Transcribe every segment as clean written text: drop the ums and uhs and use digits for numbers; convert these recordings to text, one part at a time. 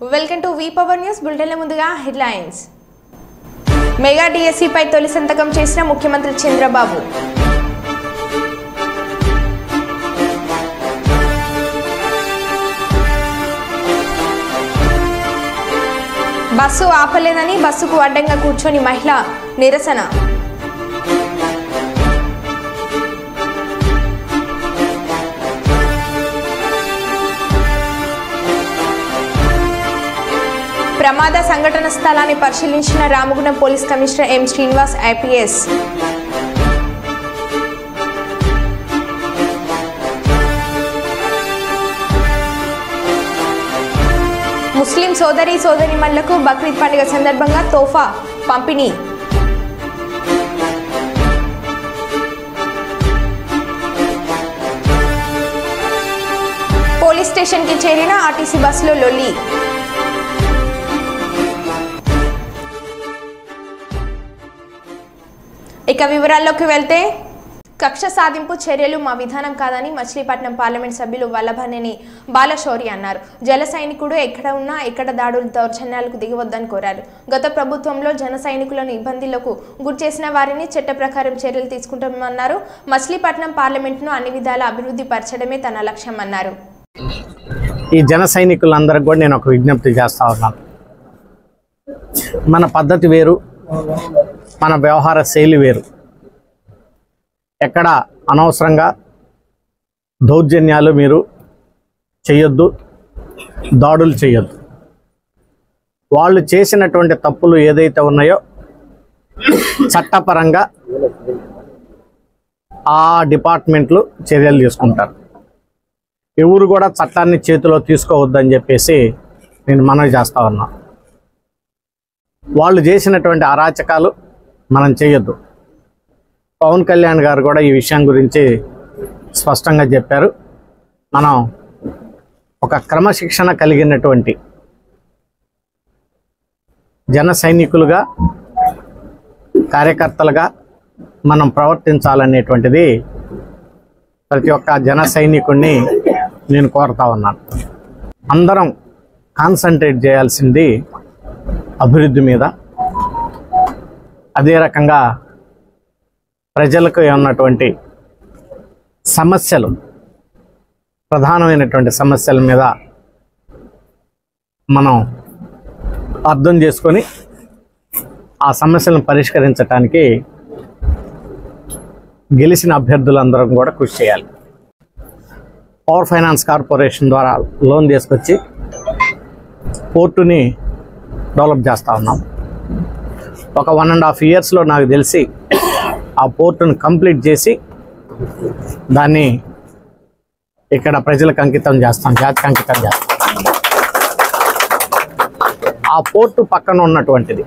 Welcome to V power news bulletin ముందుగా headlines. Mega DSC పై తొలి సంతకం చేసిన ముఖ్యమంత్రి చంద్రబాబు. బస్సు ఆపలేదని బస్సుకు అడ్డంగా కూర్చొని మహిళ నిరసన. ప్రమాద సంఘటన స్థలాన్ని పరిశీలించిన Ramagundam police commissioner M Srinivas IPS. ముస్లిం సోదరీమణులకు బక్రీద్ పండుగ సందర్భంగా తోఫా పంపిణీ. పోలీస్ స్టేషన్కి చేరిన ఆర్టీసీ బస్సులో లొల్లి. ఇక వివరాల్లోకి వెళ్తే, కక్ష సాధింపు చర్యలు మా విధానం కాదని మచిలీపట్నం పార్లమెంట్ సభ్యులు వల్లభనేని బాలశౌరి అన్నారు. జల సైనికుడు ఎక్కడ ఉన్నా ఎక్కడ దాడులు దౌర్జన్యాలకు దిగవద్దని కోరారు. గత ప్రభుత్వంలో జన సైనికులను ఇబ్బందులకు గురిచేసిన వారిని చట్ట ప్రకారం చర్యలు తీసుకుంటామన్నారు. మచిలీపట్నం పార్లమెంట్ను అన్ని విధాల అభివృద్ధి పరచడమే తన లక్ష్యం అన్నారు. ఈ జన సైనికులందరికీ కూడా నేను ఒక విజ్ఞప్తి చేస్తా ఉన్నాను. మన పద్ధతి వేరు, మన వ్యవహార శైలి వేరు. ఎక్కడ అనవసరంగా దౌర్జన్యాలు మీరు చేయొద్దు, దాడులు చేయొద్దు. వాళ్ళు చేసినటువంటి తప్పులు ఏదైతే ఉన్నాయో చట్టపరంగా ఆ డిపార్ట్మెంట్లు చర్యలు తీసుకుంటారు. ఎవరు కూడా చట్టాన్ని చేతిలో తీసుకోవద్దని చెప్పేసి నేను మనవి చేస్తా ఉన్నా. వాళ్ళు చేసినటువంటి అరాచకాలు మనం చేయొద్దు. పవన్ కళ్యాణ్ గారు కూడా ఈ విషయం గురించి స్పష్టంగా చెప్పారు. మనం ఒక క్రమశిక్షణ కలిగినటువంటి జన సైనికులుగా, కార్యకర్తలుగా మనం ప్రవర్తించాలనేటువంటిది ప్రతి ఒక్క జన సైనికుడిని నేను కోరుతా ఉన్నాను. అందరం కాన్సన్ట్రేట్ చేయాల్సింది అభివృద్ధి మీద. అదే రకంగా ప్రజలకు ఉన్నటువంటి సమస్యలు, ప్రధానమైనటువంటి సమస్యల మీద మనం అర్థం చేసుకొని ఆ సమస్యలను పరిష్కరించడానికి గెలిచిన అభ్యర్థులందరం కూడా కృషి చేయాలి. పవర్ ఫైనాన్స్ కార్పొరేషన్ ద్వారా లోన్ తీసుకొచ్చి పోర్టుని డెవలప్ చేస్తూ ఉన్నాం. ఒక 1.5 yearsలో నాకు తెలిసి ఆ పోర్టును కంప్లీట్ చేసి దాన్ని ఇక్కడ ప్రజలకు అంకితం చేస్తాం, జాతికి అంకితం చేస్తాం. ఆ పోర్టు పక్కన ఉన్నటువంటిది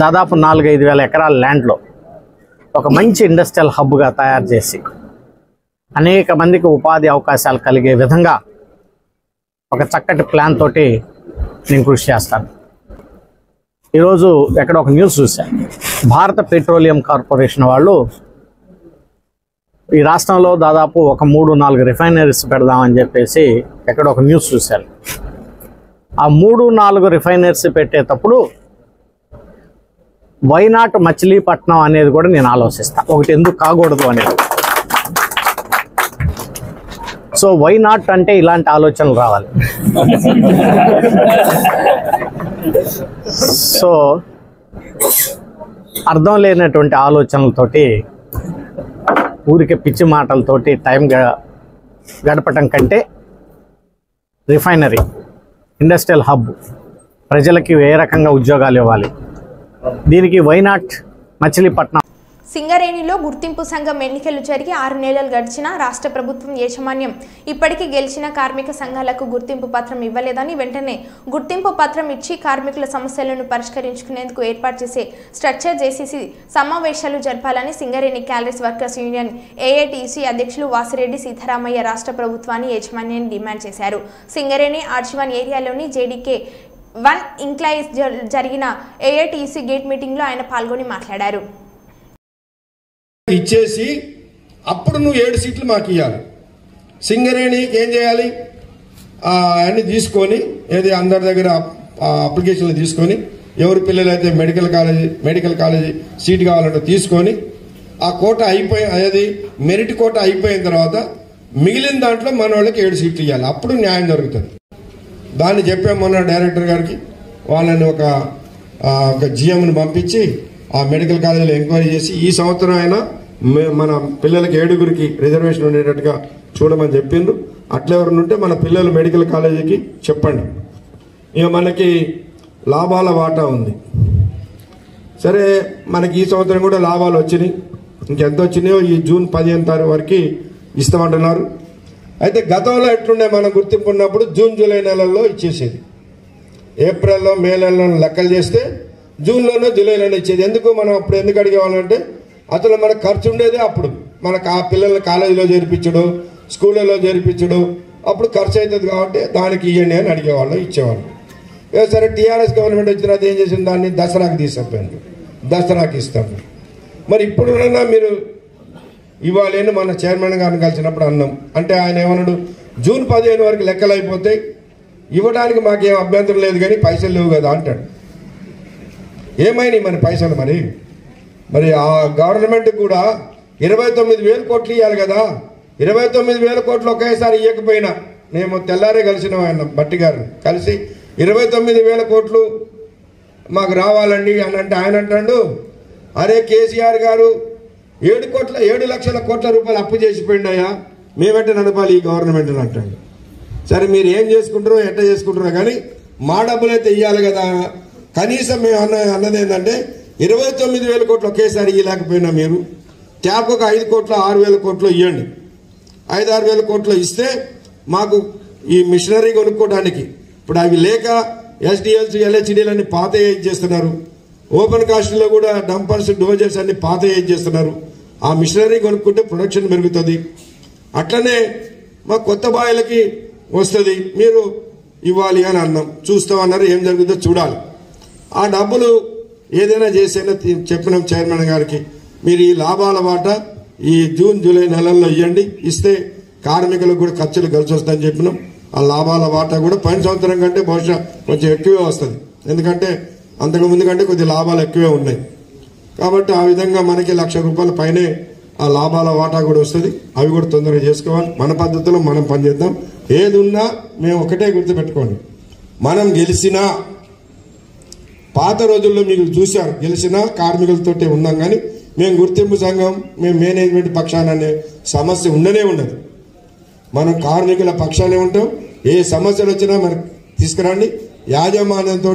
దాదాపు 4-5 వేల ఎకరాల ల్యాండ్లో ఒక మంచి ఇండస్ట్రియల్ హబ్గా తయారు చేసి అనేక మందికి ఉపాధి అవకాశాలు కలిగే విధంగా ఒక చక్కటి ప్లాన్ తోటి నేను కృషి చేస్తాను. ఈరోజు ఎక్కడ ఒక న్యూస్ చూశాను. భారత పెట్రోలియం కార్పొరేషన్ వాళ్ళు ఈ రాష్ట్రంలో దాదాపు ఒక 3-4 రిఫైనరీస్ పెడదామని చెప్పేసి ఎక్కడ ఒక న్యూస్ చూశాను. ఆ 3-4 రిఫైనరీస్ పెట్టేటప్పుడు వై నాట్ మచిలీపట్నం అనేది కూడా నేను ఆలోచిస్తాను. ఒకటి ఎందుకు కాకూడదు అనేది. సో వై నాట్ అంటే ఇలాంటి ఆలోచనలు రావాలి. సో అర్థం లేనటువంటి ఆలోచనలతోటి, ఊరికే పిచ్చి మాటలతోటి టైం గడపటం కంటే రిఫైనరీ, ఇండస్ట్రియల్ హబ్, ప్రజలకి ఏ రకంగా ఉద్యోగాలు ఇవ్వాలి, దీనికి వై నాట్ మచిలీపట్నం. సింగరేణిలో గుర్తింపు సంఘం ఎన్నికలు జరిగి 6 నెలలు గడిచినా రాష్ట్ర ప్రభుత్వం యాజమాన్యం ఇప్పటికీ గెలిచిన కార్మిక సంఘాలకు గుర్తింపు పత్రం ఇవ్వలేదని, వెంటనే గుర్తింపు పత్రం ఇచ్చి కార్మికుల సమస్యలను పరిష్కరించుకునేందుకు ఏర్పాటు చేసే స్ట్రక్చర్ జేసీసీ సమావేశాలు జరపాలని Singareni calories workers union AITC అధ్యక్షులు వాసిరెడ్డి సీతారామయ్య రాష్ట్ర ప్రభుత్వాన్ని యాజమాన్యాన్ని డిమాండ్ చేశారు. సింగరేణి ఆర్జీవన్ ఏరియాలోని జేడీకే 1 ఇంక్లైజ్ జరిగిన ఏఐటీసీ గేట్ మీటింగ్లో ఆయన పాల్గొని మాట్లాడారు. ఇచ్చేసి అప్పుడు నువ్వు 7 సీట్లు మాకు ఇవ్వాలి. సింగరేణికి ఏం చేయాలి? అన్ని తీసుకొని ఏది అందరి దగ్గర అప్లికేషన్లు తీసుకొని ఎవరి పిల్లలైతే మెడికల్ కాలేజీ సీట్ కావాలంటే తీసుకొని ఆ కోట అది మెరిట్ కోట అయిపోయిన తర్వాత మిగిలిన దాంట్లో మన వాళ్ళకి 7 సీట్లు ఇవ్వాలి. అప్పుడు న్యాయం జరుగుతుంది. దాన్ని చెప్పామన్న డైరెక్టర్ గారికి వాళ్ళని ఒక జిఎంని పంపించి ఆ మెడికల్ కాలేజీలో ఎంక్వైరీ చేసి ఈ సంవత్సరం అయినా మన పిల్లలకి 7గురికి రిజర్వేషన్ ఉండేటట్టుగా చూడమని చెప్పిండ్రు. అట్లెవరిని ఉంటే మన పిల్లలు మెడికల్ కాలేజీకి చెప్పండి. ఇక మనకి లాభాల వాటా ఉంది. సరే, మనకి ఈ సంవత్సరం కూడా లాభాలు వచ్చినాయి. ఇంకెంత వచ్చినాయో ఈ జూన్ 15 తారీఖు వరకు ఇస్తామంటున్నారు. అయితే గతంలో ఎట్లుండే మనం గుర్తింపు ఉన్నప్పుడు జూన్ జూలై నెలల్లో ఇచ్చేసేది. ఏప్రిల్లో మే నెలలో లెక్కలు చేస్తే జూన్లోనో జూలైలోనో ఇచ్చేది. ఎందుకు మనం అప్పుడు ఎందుకు అడిగేవాళ్ళంటే అసలు మనకు ఖర్చు ఉండేదే అప్పుడు. మనకు ఆ పిల్లల్ని కాలేజీలో చేర్పించడం, స్కూళ్ళలో చేర్పించడం అప్పుడు ఖర్చు అవుతుంది కాబట్టి దానికి ఇవ్వండి అని అడిగేవాళ్ళం, ఇచ్చేవాళ్ళం. సరే, టీఆర్ఎస్ గవర్నమెంట్ వచ్చిన ఏం చేసింది, దాన్ని దసరాకి తీసుకుపోయింది. దసరాకి ఇస్తాము. మరి ఇప్పుడున్నా మీరు ఇవ్వాలి అని మన చైర్మన్ గారిని కలిసినప్పుడు అన్నాం. అంటే ఆయన ఏమన్నాడు, జూన్ 15 వరకు లెక్కలు అయిపోతాయి, ఇవ్వడానికి మాకేం అభ్యంతరం లేదు కానీ పైసలు లేవు కదా అంటాడు. ఏమైనాయి మన పైసలు? మరి ఆ గవర్నమెంట్ కూడా 29,000 కోట్లు ఇవ్వాలి కదా. 29,000 కోట్లు ఒకేసారి ఇవ్వకపోయినా, మేము తెల్లారే కలిసినాం ఆయన భట్టి గారిని కలిసి 29,000 కోట్లు మాకు రావాలండి అని అంటే ఆయన అంటాడు, అరే కేసీఆర్ గారు 7 లక్షల కోట్ల రూపాయలు అప్పు చేసిపోయిండయా, మేమెట్ట నడపాలి ఈ గవర్నమెంట్ అని అంటాడు. సరే, మీరు ఏం చేసుకుంటారో ఎట్ట చేసుకుంటారో కానీ మా డబ్బులు అయితే ఇవ్వాలి కదా. కనీసం మేము అన్నది ఏంటంటే 29,000 కోట్లు ఒకేసారి ఇవ్వలేకపోయినా మీరు ట్యాప్ ఒక 5 కోట్లు 6,000 కోట్లు ఇవ్వండి. 5-6 వేల కోట్లు ఇస్తే మాకు ఈ మిషనరీ కొనుక్కోవడానికి ఇప్పుడు అవి లేక ఎస్డిఎల్స్ ఎల్హెచ్డీలు పాత ఏజ్ చేస్తున్నారు. ఓపెన్ కాస్ట్లో కూడా డంపర్స్ డోజర్స్ అన్ని పాత ఏజ్ చేస్తున్నారు. ఆ మిషనరీ కొనుక్కుంటే ప్రొడక్షన్ పెరుగుతుంది. అట్లనే మా కొత్త బాయిలకి వస్తుంది, మీరు ఇవ్వాలి అని అన్నాం. చూస్తామన్నారు, ఏం జరుగుతుందో చూడాలి. ఆ డబ్బులు ఏదైనా చేసేనా చెప్పినాం చైర్మన్ గారికి, మీరు ఈ లాభాల వాటా ఈ జూన్ జూలై నెలల్లో ఇవ్వండి, ఇస్తే కార్మికులకు కూడా ఖర్చులు కలిసి వస్తాయని చెప్పినాం. ఆ లాభాల వాటా కూడా పోయిన సంవత్సరం కంటే బహుశా కొంచెం ఎక్కువే వస్తుంది. ఎందుకంటే అంతకుముందు కంటే కొద్ది లాభాలు ఎక్కువే ఉన్నాయి. కాబట్టి ఆ విధంగా మనకి ₹1,00,000 పైనే ఆ లాభాల వాటా కూడా వస్తుంది. అవి కూడా తొందరగా చేసుకోవాలి. మన పద్ధతిలో మనం పనిచేద్దాం. ఏది ఉన్నా మేము ఒకటే గుర్తుపెట్టుకోండి, మనం గెలిచినా పాత రోజుల్లో మీకు చూశారు, గెలిచినా కార్మికులతోటే ఉన్నాం. కానీ మేము గుర్తింపు సంఘం, మేము మేనేజ్మెంట్ పక్షాననే సమస్య ఉండనే ఉండదు. మనం కార్మికుల పక్షానే ఉంటాం. ఏ సమస్యలు వచ్చినా మనకు తీసుకురండి. యాజమాన్యంతో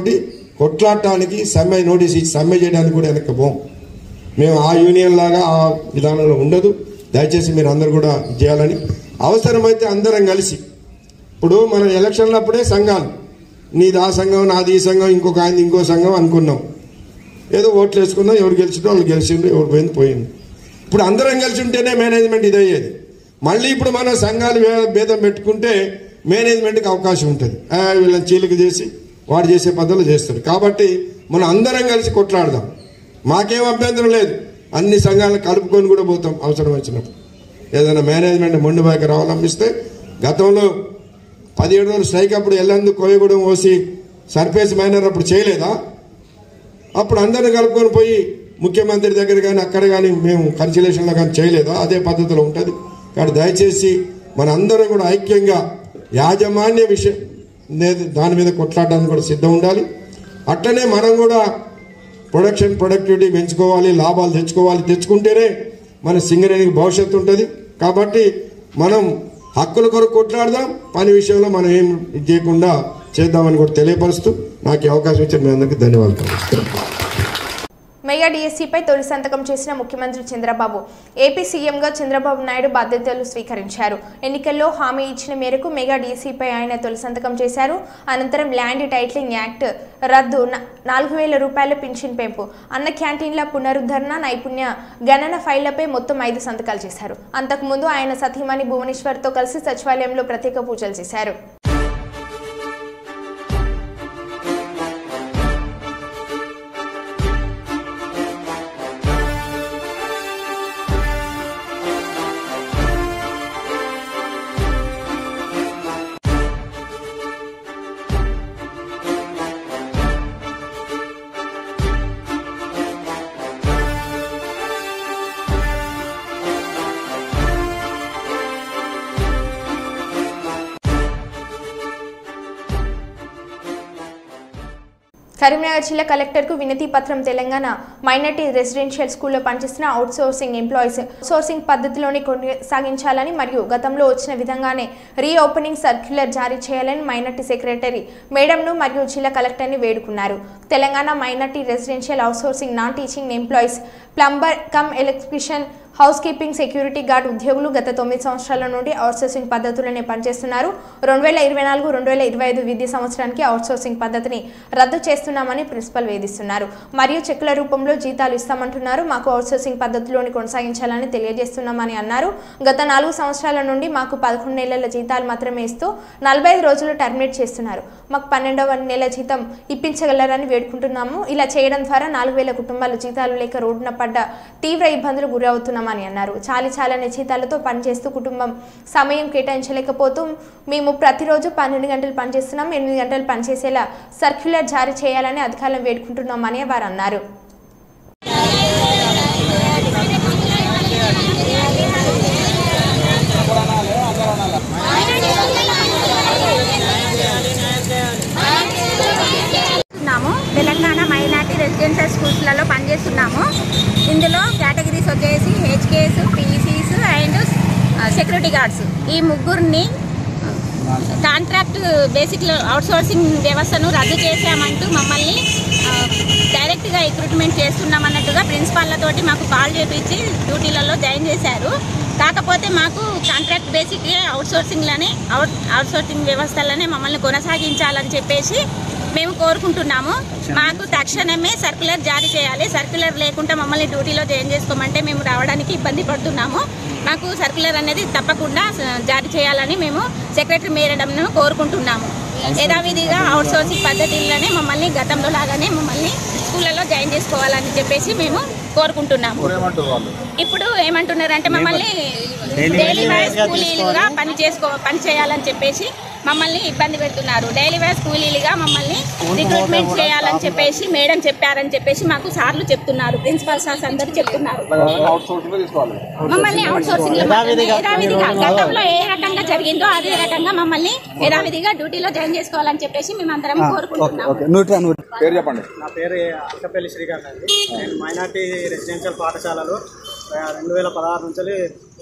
కొట్లాడటానికి సమ్మె నోటీస్ ఇచ్చి సమ్మె చేయడానికి కూడా వెనక్కి పోం. మేము ఆ యూనియన్ లాగా ఆ విధానంలో ఉండదు. దయచేసి మీరు అందరు కూడా చేయాలని, అవసరమైతే అందరం కలిసి, ఇప్పుడు మనం ఎలక్షన్లప్పుడే సంఘాలు, నీది ఆ సంఘం, నాది ఈ సంఘం, ఇంకొక ఆయన ఇంకో సంఘం అనుకున్నాం. ఏదో ఓట్లు వేసుకున్నాం, ఎవరు గెలిచిండో వాళ్ళు గెలిచిండ్రు, ఎవరు పోయింది పోయింది. ఇప్పుడు అందరం కలిసి ఉంటేనే మేనేజ్మెంట్ ఇదయ్యేది. మళ్ళీ ఇప్పుడు మనం సంఘాలు భేదం పెట్టుకుంటే మేనేజ్మెంట్కి అవకాశం ఉంటుంది. వీళ్ళని చీలిక చేసి వాడు చేసే పద్ధతులు చేస్తారు. కాబట్టి మనం అందరం కలిసి కొట్లాడదాం. మాకేం అభ్యంతరం లేదు. అన్ని సంఘాలను కలుపుకొని కూడా పోతాం అవసరం వచ్చినప్పుడు. ఏదైనా మేనేజ్మెంట్ మొండిబాయికి రావాలనిపిస్తే, గతంలో 17 రోజులు స్ట్రైక్ అప్పుడు Yellandu Koyagudem OC surface miner అప్పుడు చేయలేదా? అప్పుడు అందరిని కలుపుకొని పోయి ముఖ్యమంత్రి దగ్గర కానీ అక్కడ కానీ మేము కన్సిలేషన్లో కానీ చేయలేదా? అదే పద్ధతిలో ఉంటుంది. కాబట్టి దయచేసి మన అందరం కూడా ఐక్యంగా యాజమాన్య విషయం దాని మీద కొట్లాడడానికి కూడా సిద్ధం ఉండాలి. అట్లనే మనం కూడా ప్రొడక్టివిటీ పెంచుకోవాలి, లాభాలు తెచ్చుకోవాలి. తెచ్చుకుంటేనే మన సింగరేణికి భవిష్యత్తు ఉంటుంది. కాబట్టి మనం హక్కుల కొరకు కొట్లాడదాం, పని విషయంలో మనం ఏం చేయకుండా చేద్దామని కూడా తెలియపరుస్తూ నాకు ఈ అవకాశం ఇచ్చిన మీ అందరికీ ధన్యవాదాలు. మెగా డిఎస్సీపై తొలి సంతకం చేసిన ముఖ్యమంత్రి చంద్రబాబు, ఏపీ సీఎంగా చంద్రబాబు నాయుడు బాధ్యతలు స్వీకరించారు. ఎన్నికల్లో హామీ ఇచ్చిన మేరకు మెగా డిఎస్సీపై ఆయన తొలి సంతకం చేశారు. అనంతరం ల్యాండ్ టైటిలింగ్ యాక్ట్ రద్దు, ₹4,000 పింఛన్ పెంపు, అన్న క్యాంటీన్ల పునరుద్ధరణ, నైపుణ్య గణన ఫైళ్లపై మొత్తం 5 సంతకాలు చేశారు. అంతకుముందు ఆయన సతీమణి భువనేశ్వర్తో కలిసి సచివాలయంలో ప్రత్యేక పూజలు చేశారు. కరీంనగర్ జిల్లా కలెక్టర్కు వినతి పత్రం. తెలంగాణ మైనార్టీ రెసిడెన్షియల్ స్కూల్లో పనిచేస్తున్న అవుట్సోర్సింగ్ ఎంప్లాయీస్ సోర్సింగ్ పద్ధతిలోనే కొనసాగించాలని మరియు గతంలో వచ్చిన విధంగానే రీఓపెనింగ్ సర్క్యులర్ జారీ చేయాలని మైనార్టీ సెక్రటరీ మేడంను మరియు జిల్లా కలెక్టర్ని వేడుకున్నారు. Telangana minority residential outsourcing non teaching employees plumber cum electrician housekeeping security guard ఉద్యోగులు గత 9 సంవత్సరాల నుండి అవుట్సోర్సింగ్ పద్ధతులనే పనిచేస్తున్నారు. 2024-2025 విద్యా సంవత్సరానికి అవుట్సోర్సింగ్ పద్ధతిని రద్దు చేస్తున్నామని ప్రిన్సిపల్ వేధిస్తున్నారు మరియు చెక్కుల రూపంలో జీతాలు ఇస్తామంటున్నారు. మాకు అవుట్సోర్సింగ్ పద్ధతిలోని కొనసాగించాలని తెలియజేస్తున్నామని అన్నారు. గత 4 సంవత్సరాల నుండి మాకు 11 నెలల జీతాలు మాత్రమే ఇస్తూ 45 రోజులు టర్మినేట్ చేస్తున్నారు. మాకు 12వ నెల జీతం ఇప్పించగలరని వేడుకుంటున్నాము. ఇలా చేయడం ద్వారా 4000 కుటుంబాలు జీతాలు లేక రోడ్డున పడ్డ తీవ్ర ఇబ్బందులు గురవుతున్నామని అన్నారు. చాలానే జీతాలతో పనిచేస్తూ కుటుంబం సమయం కేటాయించలేకపోతూ మేము ప్రతిరోజు 12 గంటలు పనిచేస్తున్నాం. 8 గంటలు పనిచేసేలా సర్క్యులర్ జారీ చేయాలని అధికారులను వేడుకుంటున్నామని వారు అన్నారు. తెలంగాణ మైనార్టీ రెసిడెన్షియల్ స్కూల్స్లలో పనిచేస్తున్నాము. ఇందులో కేటగిరీస్ వచ్చేసి HKs, PCs and security guards. ఈ ముగ్గురిని కాంట్రాక్ట్ బేసిక్ అవుట్సోర్సింగ్ వ్యవస్థను రద్దు చేశామంటూ మమ్మల్ని డైరెక్ట్గా రిక్రూట్మెంట్ చేస్తున్నామన్నట్టుగా ప్రిన్సిపాల్లతోటి మాకు కాల్ చేపించి డ్యూటీలలో జాయిన్ చేశారు. కాకపోతే మాకు కాంట్రాక్ట్ బేసిక్ అవుట్సోర్సింగ్ వ్యవస్థలనే మమ్మల్ని కొనసాగించాలని చెప్పేసి మేము కోరుకుంటున్నాము. మాకు తక్షణమే సర్క్యులర్ జారీ చేయాలి. సర్క్యులర్ లేకుండా మమ్మల్ని డ్యూటీలో జాయిన్ చేసుకోమంటే మేము రావడానికి ఇబ్బంది పడుతున్నాము. మాకు సర్క్యులర్ అనేది తప్పకుండా జారీ చేయాలని మేము సెక్రటరీ మేడంను కోరుకుంటున్నాము. యథావిధిగా అవుట్సోర్సింగ్ పద్ధతిలోనే మమ్మల్ని గతంలో లాగానే మమ్మల్ని స్కూళ్ళలో జాయిన్ చేసుకోవాలని చెప్పేసి మేము కోరుకుంటున్నాము. ఇప్పుడు ఏమంటున్నారంటే మమ్మల్ని డైలీ వేజ్ కూలీలుగా పని చేయాలని చెప్పేసి మమ్మల్ని ఇబ్బంది పెడుతున్నారు. డైలీ వేజ్ కూలీలుగా మమ్మల్ని రిక్రూట్మెంట్ చేయాలని చెప్పేసి మేడం చెప్పారని చెప్పేసి మాకు సార్లు చెప్తున్నారు. ప్రిన్సిపల్ సార్స్ అందరూ చెప్తున్నారు. మమ్మల్ని అవుట్సోర్సింగ్ యథావిధిగా గతంలో ఏ రకంగా జరిగిందో అదే రకంగా మమ్మల్ని యథావిధిగా డ్యూటీలో జాయిన్ చేసుకోవాలని చెప్పేసి మేమందరం కోరుకుంటున్నాము. నా పేరు అక్కపల్లి శ్రీకాంత్ అండి. నేను మైనార్టీ రెసిడెన్షియల్ పాఠశాలలో 2016 నుంచి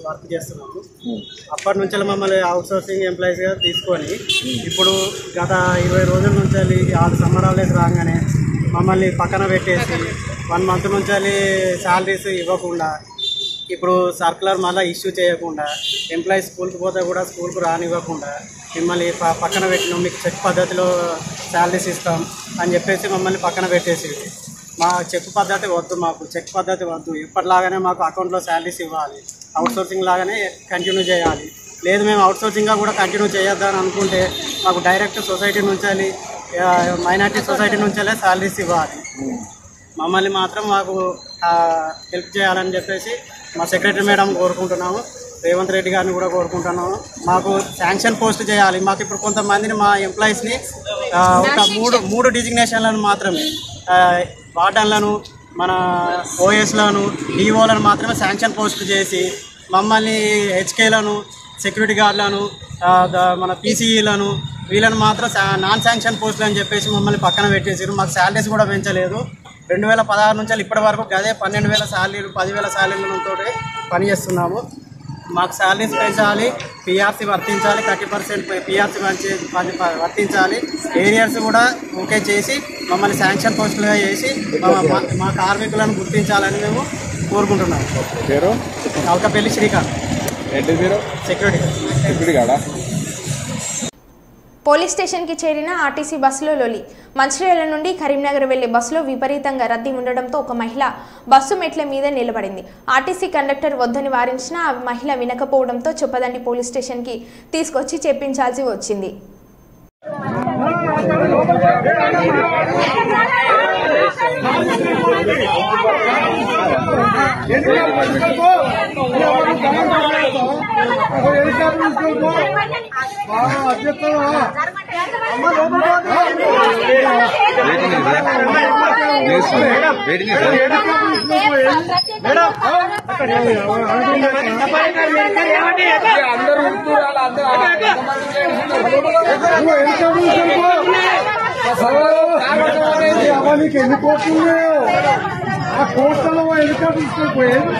వర్క్ చేస్తున్నాము. అప్పటి నుంచి మమ్మల్ని అవుట్సోర్సింగ్ ఎంప్లాయీస్గా తీసుకొని ఇప్పుడు గత 20 రోజుల నుంచి 6 సమ్మర్ హాలిడేస్ రాగానే మమ్మల్ని పక్కన పెట్టేసి 1 మంత్ నుంచి శాలరీస్ ఇవ్వకుండా ఇప్పుడు సర్కులర్ మళ్ళీ ఇష్యూ చేయకుండా ఎంప్లాయీస్ స్కూల్కి పోతే కూడా స్కూల్కి రానివ్వకుండా మిమ్మల్ని పక్కన పెట్టినాం, మీకు చెక్ పద్ధతిలో శాలరీస్ ఇస్తాం అని చెప్పేసి మమ్మల్ని పక్కన పెట్టేసి మా చెక్ పద్ధతి వద్దు, మాకు చెక్ పద్ధతి వద్దు, ఎప్పటిలాగానే మాకు అకౌంట్లో శాలరీస్ ఇవ్వాలి, అవుట్సోర్సింగ్ లాగానే కంటిన్యూ చేయాలి. లేదు మేము అవుట్సోర్సింగ్గా కూడా కంటిన్యూ చేయొద్దని అనుకుంటే మాకు డైరెక్ట్ సొసైటీ నుంచి మైనార్టీ సొసైటీ నుంచే శాలరీస్ ఇవ్వాలి. మమ్మల్ని మాత్రం మాకు హెల్ప్ చేయాలని చెప్పేసి మా సెక్రటరీ మేడం కోరుకుంటున్నాము. రేవంత్ రెడ్డి గారిని కూడా కోరుకుంటున్నాము. మాకు శాంక్షన్ పోస్ట్ చేయాలి. మాకు ఇప్పుడు కొంతమందిని మా ఎంప్లాయీస్ని ఒక మూడు డిజిగ్నేషన్లను మాత్రమే వార్డన్లను, మన ఓఎస్లను, డిఓలను మాత్రమే శాంక్షన్ పోస్ట్ చేసి మమ్మల్ని హెచ్కేలను, సెక్యూరిటీ గార్డులను, మన పీసీఈలను వీళ్ళని మాత్రం నాన్ శాంక్షన్ పోస్టులు అని చెప్పేసి మమ్మల్ని పక్కన పెట్టేసారు. మాకు శాలరీస్ కూడా పెంచలేదు. 2016 నుంచి ఇప్పటి వరకు అదే 12,000 శాలరీలు 10,000 శాలరీలతో పనిచేస్తున్నాము. మాకు శాలరీస్ పెంచాలి, పిఆర్సీ వర్తించాలి, 30% పిఆర్సీ వర్తించాలి, ఏరియాస్ కూడా ఓకే చేసి మమ్మల్ని శాంక్షన్ పోస్టులుగా చేసి మా కార్మికులను గుర్తించాలని మేము కోరుకుంటున్నాము. పేరు అల్కపల్లి శ్రీకాంత్, సెక్యూరిటీ గార్డా. పోలీస్ స్టేషన్కి చేరిన ఆర్టీసీ బస్సులో లొలి. మంచిర్యాల నుండి కరీంనగర్ వెళ్లే బస్సులో విపరీతంగా రద్దీ ఉండడంతో ఒక మహిళ బస్సు మెట్ల మీద నిలబడింది. ఆర్టీసీ కండక్టర్ వద్దని వారించినా ఆ మహిళ వినకపోవడంతో చొప్పదండి పోలీస్ స్టేషన్కి తీసుకొచ్చి చెప్పించాల్సి వచ్చింది. అందరూ ఎన్ని కోట్లు ఉన్నాయో ఆ కోట్లలో ఎన్నిక తీసుకుపోయేది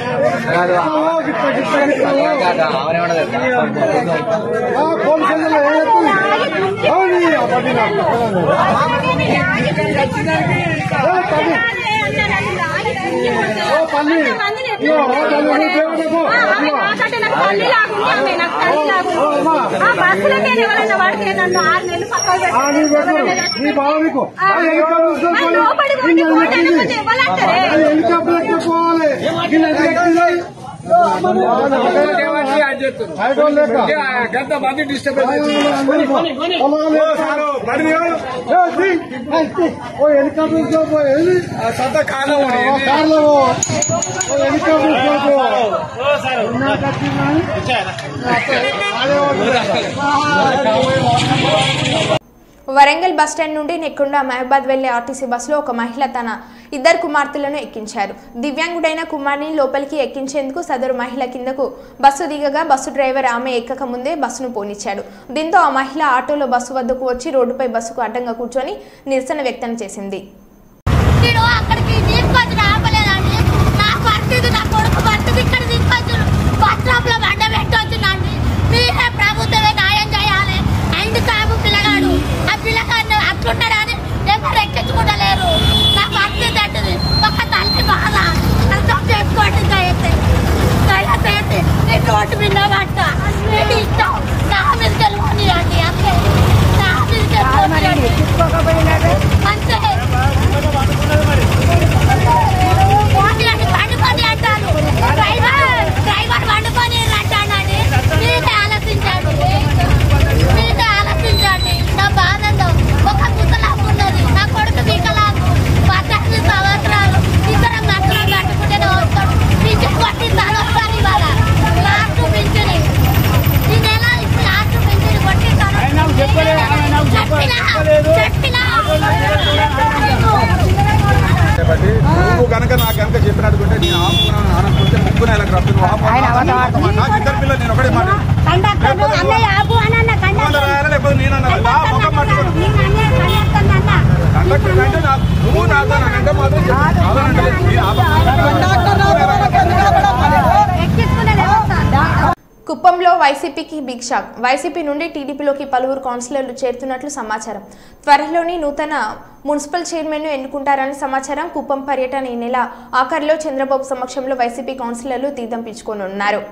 నీ బావకు హెలికాప్టర్ పోవాలి గంతమంది డిస్టర్బ్ హెలికాప్టర్ పోయేది సొంత కార్లో వరంగల్ బస్టాండ్ నుండి నెక్కుండా మహబాద్ వెళ్లే ఆర్టీసీ బస్సులో ఒక మహిళ తన ఇద్దరు కుమార్తెలను ఎక్కించారు. దివ్యాంగుడైన కుమార్ని లోపలికి ఎక్కించేందుకు సదరు మహిళ కిందకు బస్సు దిగగా బస్సు డ్రైవర్ ఆమె ఎక్కక ముందే బస్సును పోనిచ్చాడు. దీంతో ఆ మహిళ ఆటోలో బస్సు వద్దకు వచ్చి రోడ్డుపై బస్సుకు అడ్డంగా కూర్చొని నిరసన వ్యక్తం చేసింది. నువ్వు కనుక నాకు కనుక చెప్పినట్టుకుంటే నేను ఆపుకున్నాను ఆనకుంటే ముగ్గురు నెలకు రప్పింది నాకు ఇద్దరు పిల్లలు నేను ఒకటే మాట లేకపోతే నేను అన్నా ముఖం పట్టుకున్నాను కండక్టర్ అంటే నువ్వు నాతో అంటే మాత్రం కుప్పంలో వైసీపీకి బిగ్ షాక్. వైసీపీ నుండి టీడీపీలోకి పలువురు కౌన్సిలర్లు చేరుతున్నట్లు సమాచారం. త్వరలోని నూతన మున్సిపల్ చైర్మన్ను ఎన్నుకుంటారని సమాచారం. కుప్పం పర్యటన ఈ నెల ఆఖరిలో చంద్రబాబు సమక్షంలో వైసీపీ కౌన్సిలర్లు తీర్థం పిచ్చుకోనున్నారు.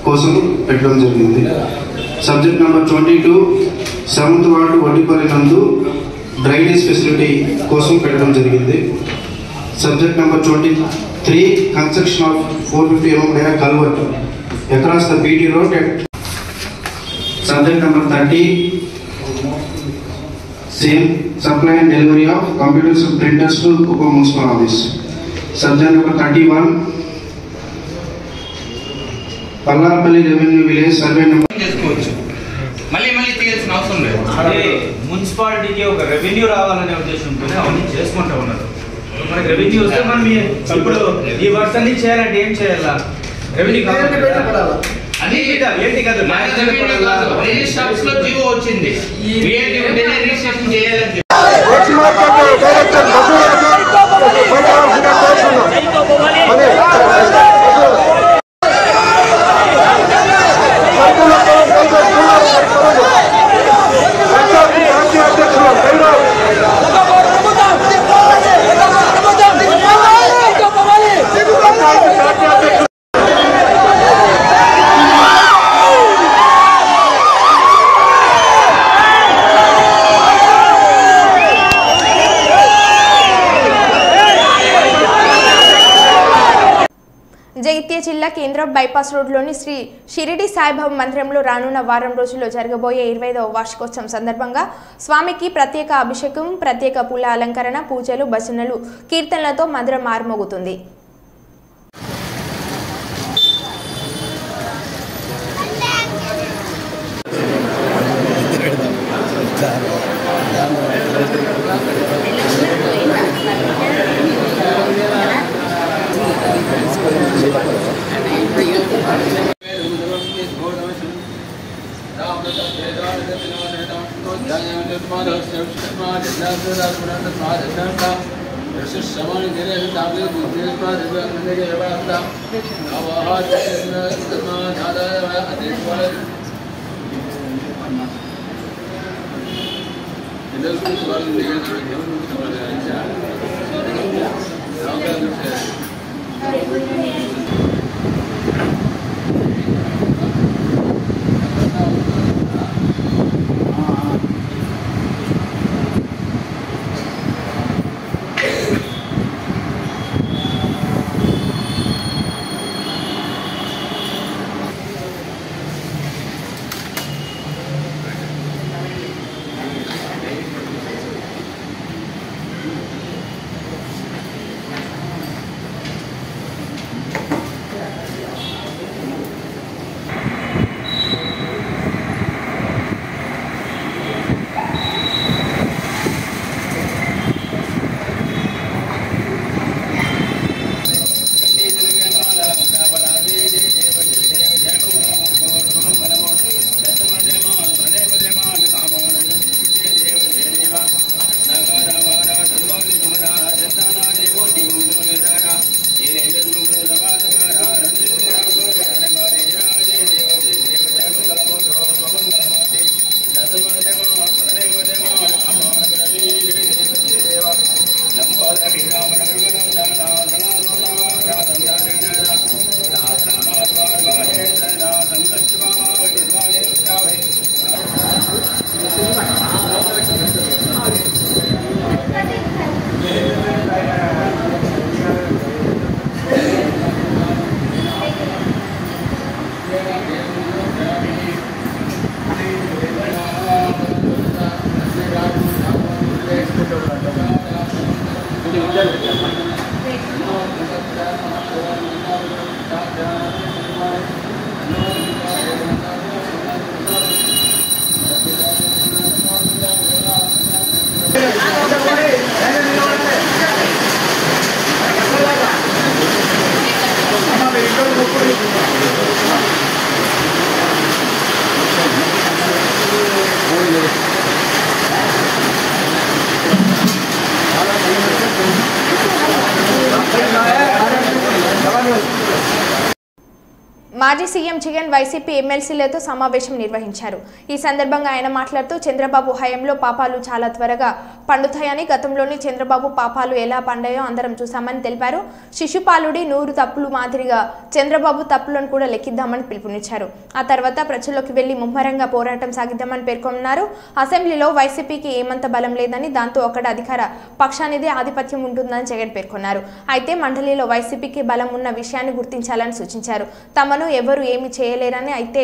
కోసం పెట్టడం జరిగింది. Subject number 22 7th ward Vaddipalli నందు డ్రైనేజ్ ఫెసిలిటీ కోసం పెట్టడం జరిగింది. Subject number 23 construction of 450 mm culvert across the BT road at subject number 30 same supply and delivery of computers and printers to Kuppam Municipal Office. Subject number 31 Pallapalli revenue village survey number చేసుకోవచ్చు. మళ్ళీ తీయాల్సిన అవసరం లేదు. అదే మున్సిపాలిటీకి ఒక revenue రావాలనే ఉద్దేశంతోనే అవన్నీ చేసుకుంటా ఉన్నారు. మనకి రెవెన్యూ వస్తే మనం ఇప్పుడు ఈ వర్క్ అన్ని చేయాలంటే ఏం చేయాలా? రెవెన్యూ అది ఏంటి కాదు రిజిస్టర్ లో జీవో వచ్చింది. రిజిస్ట్రేషన్ చేయాలని జగిత్యాల జిల్లా కేంద్రం బైపాస్ రోడ్లోని శ్రీ షిరిడి సాయిబాబా మందిరంలో రానున్న వారం రోజుల్లో జరగబోయే 25వ వార్షికోత్సవం సందర్భంగా స్వామికి ప్రత్యేక అభిషేకం, ప్రత్యేక పూల అలంకరణ, పూజలు, భజనలు, కీర్తనలతో మందిరం మారుమోగుతుంది. మాజీ సీఎం జగన్ వైసీపీ ఎమ్మెల్సీలతో సమావేశం నిర్వహించారు. ఈ సందర్భంగా ఆయన మాట్లాడుతూ చంద్రబాబు హయాంలో పాపాలు చాలా త్వరగా పండుతాయని, గతంలోని చంద్రబాబు పాపాలు ఎలా పండాయో అందరం చూశామని తెలిపారు. శిశుపాలుడి 100 తప్పులు మాదిరిగా చంద్రబాబు తప్పులను కూడా లెక్కిద్దామని పిలుపునిచ్చారు. ఆ తర్వాత ప్రజల్లోకి వెళ్లి ముమ్మరంగా పోరాటం సాగిద్దామని పేర్కొన్నారు. అసెంబ్లీలో వైసీపీకి ఏమంత బలం లేదని, దాంతో ఒక్కడ అధికార పక్షానిదే ఆధిపత్యం ఉంటుందని జగన్ పేర్కొన్నారు. అయితే మండలిలో వైసీపీకి బలం ఉన్న విషయాన్ని గుర్తించాలని సూచించారు. తమను ఎవరు ఏమి చేయలేరని, అయితే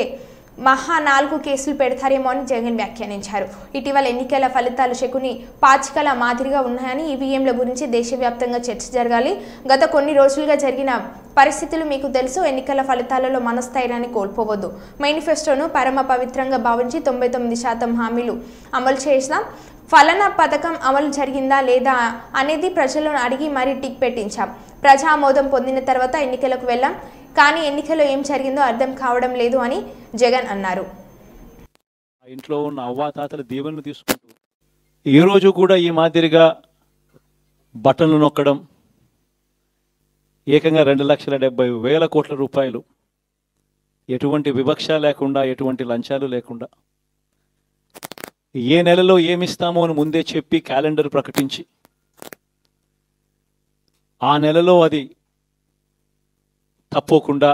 మహా 4 కేసులు పెడతారేమో అని జగన్ వ్యాఖ్యానించారు. ఇటీవల ఎన్నికల ఫలితాలు శకుని పాచికల మాదిరిగా ఉన్నాయని, ఈవీఎంల గురించి దేశవ్యాప్తంగా చర్చ జరగాలి. గత కొన్ని రోజులుగా జరిగిన పరిస్థితులు మీకు తెలుసు. ఎన్నికల ఫలితాలలో మనస్థైర్యాన్ని కోల్పోవద్దు. మేనిఫెస్టోను పరమ పవిత్రంగా భావించి 99% హామీలు అమలు చేసినాం. ఫలానా పథకం అమలు జరిగిందా లేదా అనేది ప్రజలను అడిగి మరీ టిక్ పెట్టించాం. ప్రజా ఆమోదం పొందిన తర్వాత ఎన్నికలకు వెళ్ళాం. కానీ ఎన్నికల్లో ఏం జరిగిందో అర్థం కావడం లేదు అని జగన్ అన్నారు. ఇంట్లో ఉన్న అవ్వాతాతల దీవెనలు తీసుకుంటూ ఈ రోజు కూడా ఈ మాదిరిగా బటన్లు నొక్కడం, ఏకంగా 2,70,000 కోట్ల రూపాయలు ఎటువంటి వివక్ష లేకుండా, ఎటువంటి లంచాలు లేకుండా, ఏ నెలలో ఏమిస్తామో అని ముందే చెప్పి క్యాలెండర్ ప్రకటించి ఆ నెలలో అది తప్పకుండా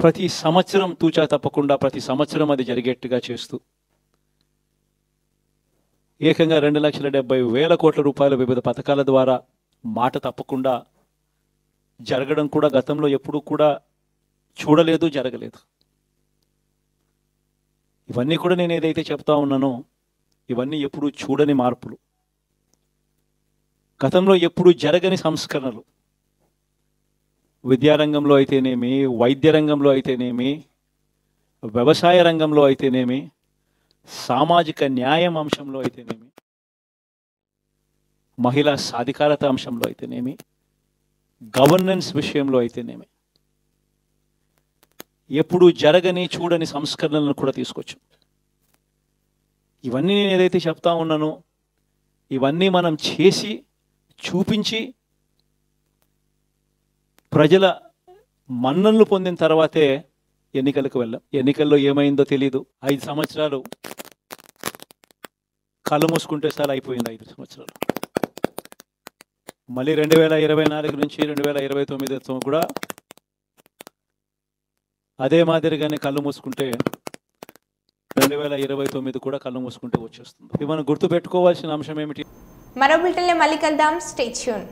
ప్రతి సంవత్సరం తూచా తప్పకుండా ప్రతి సంవత్సరం అది జరిగేట్టుగా చేస్తూ ఏకంగా 2,70,000 కోట్ల రూపాయల వివిధ పథకాల ద్వారా మాట తప్పకుండా జరగడం కూడా గతంలో ఎప్పుడూ కూడా చూడలేదు, జరగలేదు. ఇవన్నీ కూడా నేను ఏదైతే చెప్తా ఉన్నానో ఇవన్నీ ఎప్పుడూ చూడని మార్పులు, గతంలో ఎప్పుడూ జరగని సంస్కరణలు. విద్యారంగంలో అయితేనేమి, వైద్య రంగంలో అయితేనేమి, వ్యవసాయ రంగంలో అయితేనేమి, సామాజిక న్యాయం అంశంలో అయితేనేమి, మహిళా సాధికారత అంశంలో అయితేనేమి, గవర్నెన్స్ విషయంలో అయితేనేమి ఎప్పుడు జరగని చూడని సంస్కరణలను కూడా తీసుకొచ్చు. ఇవన్నీ నేను ఏదైతే చెప్తా ఉన్నానో ఇవన్నీ మనం చేసి చూపించి ప్రజల మన్ననలు పొందిన తర్వాతే ఎన్నికలకు వెళ్ళాం. ఎన్నికల్లో ఏమైందో తెలీదు. 5 సంవత్సరాలు కళ్ళు మూసుకుంటే సార్ అయిపోయింది. 5 సంవత్సరాలు. మళ్ళీ 2024 నుంచి 2029 కూడా అదే మాదిరిగానే కళ్ళు మూసుకుంటే 2029 కూడా కళ్ళు మూసుకుంటే వచ్చేస్తుంది. ఇది మనం గుర్తుపెట్టుకోవాల్సిన అంశం ఏమిటి? మరో బులెటిన్లో మళ్ళీ కలుద్దాం. Stay tune.